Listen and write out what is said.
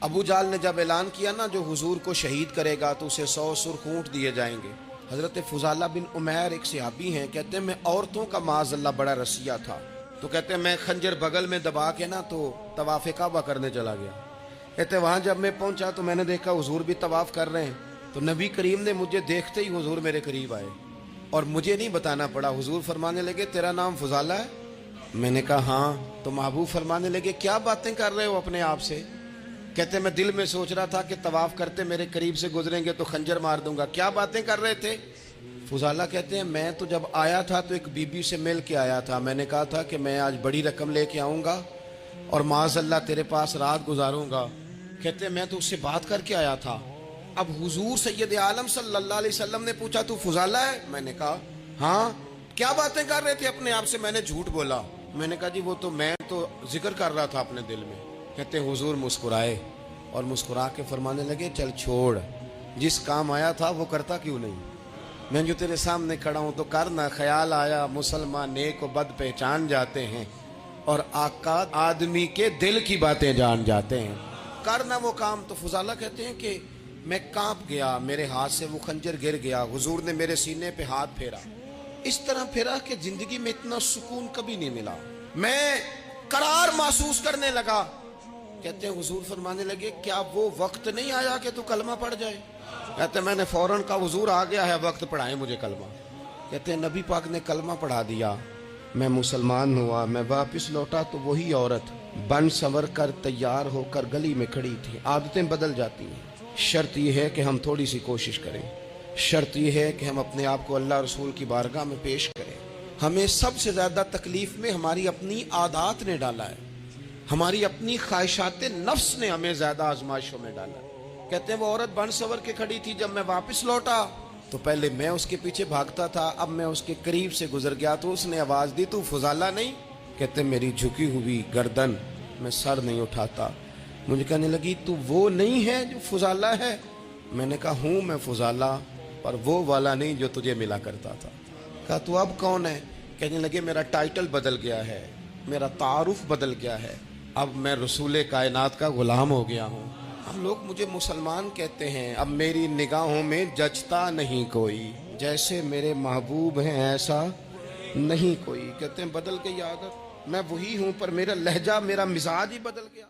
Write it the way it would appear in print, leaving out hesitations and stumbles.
ابو جال نے جب اعلان کیا نا جو حضور کو شہید کرے گا تو اسے 100 سرخ اونٹ دیے جائیں گے. حضرت فضالہ بن عمیر ایک صحابی ہیں، کہتے ہیں میں عورتوں کا معاذ اللہ بڑا رسیہ تھا، تو کہتے ہیں میں خنجر بغل میں دبا کے نا تو طواف کعبہ کرنے چلا گیا. کہتے ہیں وہاں جب میں پہنچا تو میں نے دیکھا حضور بھی طواف کر رہے ہیں، تو نبی کریم نے مجھے دیکھتے ہی حضور میرے قریب آئے اور مجھے نہیں بتانا پڑا. حضور فرمانے لگے تیرا نام فضالہ ہے؟ میں نے کہا ہاں. تو محبوب فرمانے لگے کیا باتیں کر رہے ہو اپنے آپ سے؟ کہتے میں دل میں سوچ رہا تھا کہ طواف کرتے میرے قریب سے گزریں گے تو خنجر مار دوں گا. کیا باتیں کر رہے تھے؟ فضالہ کہتے ہیں میں تو جب آیا تھا تو ایک بی بی سے مل کے آیا تھا، میں نے کہا تھا کہ میں آج بڑی رقم لے کے آؤں گا اور معاذ اللہ تیرے پاس رات گزاروں گا. کہتے ہیں میں تو اس سے بات کر کے آیا تھا. اب حضور سید عالم صلی اللہ علیہ وسلم نے پوچھا تو فضالہ ہے؟ میں نے کہا ہاں. کیا باتیں کر رہے تھے اپنے آپ سے؟ میں نے جھوٹ بولا. میں نے کہا جی وہ تو میں تو ذکر کر رہا تھا اپنے دل میں. کہتے ہیں حضور مسکرائے اور مسکرا کے فرمانے لگے چل چھوڑ، جس کام آیا تھا وہ کرتا کیوں نہیں؟ میں جو تیرے سامنے کھڑا ہوں تو کرنا. خیال آیا مسلمان نیک و بد پہچان جاتے ہیں اور آقا آدمی کے دل کی باتیں جان جاتے ہیں. کرنا وہ کام. تو فضالہ کہتے ہیں کہ میں کانپ گیا، میرے ہاتھ سے وہ خنجر گر گیا. حضور نے میرے سینے پہ ہاتھ پھیرا، اس طرح پھیرا کہ زندگی میں اتنا سکون کبھی نہیں ملا. میں قرار محسوس کرنے لگا. کہتے ہیں حضور فرمانے لگے کیا وہ وقت نہیں آیا کہ تو کلمہ پڑھ جائے؟ کہتے ہیں میں نے فوراً کہا حضور آ گیا ہے وقت، پڑھائیں مجھے کلمہ. کہتے ہیں نبی پاک نے کلمہ پڑھا دیا، میں مسلمان ہوا. میں واپس لوٹا تو وہی عورت بن سنور کر تیار ہو کر گلی میں کھڑی تھی. عادتیں بدل جاتی ہیں. شرط یہ ہے کہ ہم تھوڑی سی کوشش کریں. شرط یہ ہے کہ ہم اپنے آپ کو اللہ رسول کی بارگاہ میں پیش کریں. ہمیں سب سے زیادہ تکلیف میں ہماری اپنی عادات نے ڈالا ہے، ہماری اپنی خواہشات نفس نے ہمیں زیادہ آزمائشوں میں ڈالا. کہتے ہیں وہ عورت بن سنور کے کھڑی تھی. جب میں واپس لوٹا تو پہلے میں اس کے پیچھے بھاگتا تھا، اب میں اس کے قریب سے گزر گیا تو اس نے آواز دی تو فضالہ نہیں؟ کہتے ہیں میری جھکی ہوئی گردن، میں سر نہیں اٹھاتا. مجھے کہنے لگی تو وہ نہیں ہے جو فضالہ ہے؟ میں نے کہا ہوں میں فضالہ، پر وہ والا نہیں جو تجھے ملا کرتا تھا. کہا تو اب کون ہے؟ کہنے لگے میرا ٹائٹل بدل گیا ہے، میرا تعارف بدل گیا ہے، اب میں رسول کائنات کا غلام ہو گیا ہوں. ہم لوگ مجھے مسلمان کہتے ہیں، اب میری نگاہوں میں جچتا نہیں کوئی، جیسے میرے محبوب ہیں ایسا نہیں کوئی. کہتے ہیں بدل گئی عادت، میں وہی ہوں پر میرا لہجہ میرا مزاج ہی بدل گیا.